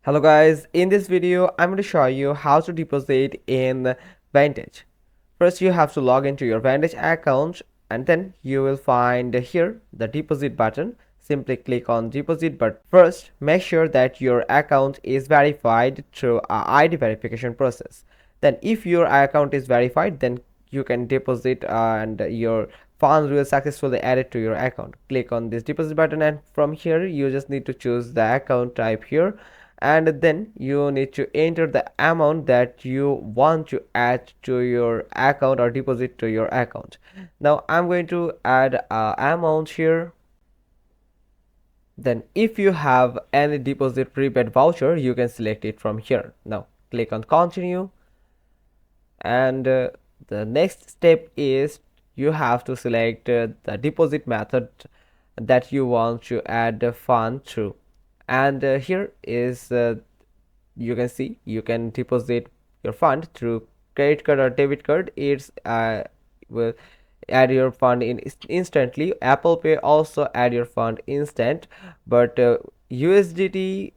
Hello guys, in this video I'm going to show you how to deposit in Vantage. First you have to log into your Vantage account and then you will find here the deposit button. Simply click on deposit, but first make sure that your account is verified through a ID verification process. Then if your account is verified, then you can deposit and your funds will successfully added to your account. Click on this deposit button and from here you just need to choose the account type here, and then you need to enter the amount that you want to add to your account or deposit to your account. Now I'm going to add a amount here. Then if you have any deposit prepaid voucher, you can select it from here. Now click on continue, and the next step is you have to select the deposit method that you want to add the fund through. And here is you can see you can deposit your fund through credit card or debit card. It's will add your fund in instantly. Apple Pay also add your fund instant, but USDT,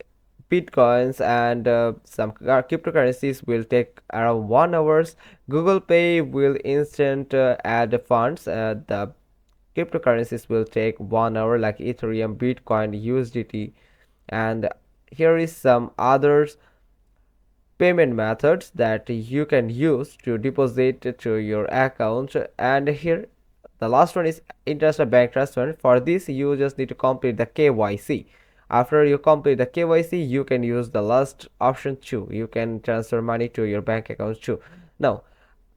bitcoins, and some cryptocurrencies will take around 1 hours. Google Pay will instant add funds. The cryptocurrencies will take 1 hour, like Ethereum, Bitcoin, USDT, and here is some others payment methods that you can use to deposit to your account. And here the last one is interest bank transfer. For this you just need to complete the KYC. After you complete the KYC, you can use the last option too. You can transfer money to your bank account too. Now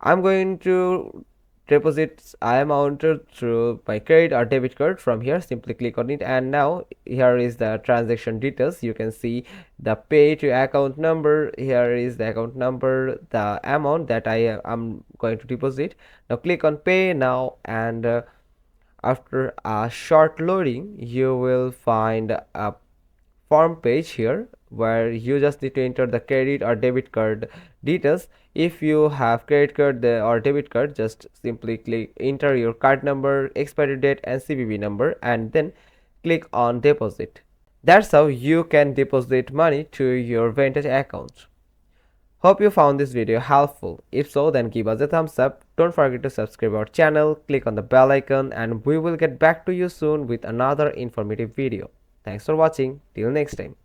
I'm going to deposit amount through my credit or debit card. From here simply click on it, and now here is the transaction details. You can see the pay to account number. Here is the account number, the amount that I am going to deposit. Now click on pay now, and after a short loading you will find a form page here where you just need to enter the credit or debit card details. If you have credit card or debit card, just simply click enter your card number, expiry date, and CVV number, and then click on deposit. That's how you can deposit money to your Vantage account. Hope you found this video helpful. If so, then give us a thumbs up. Don't forget to subscribe our channel, click on the bell icon, and we will get back to you soon with another informative video. Thanks for watching. Till next time.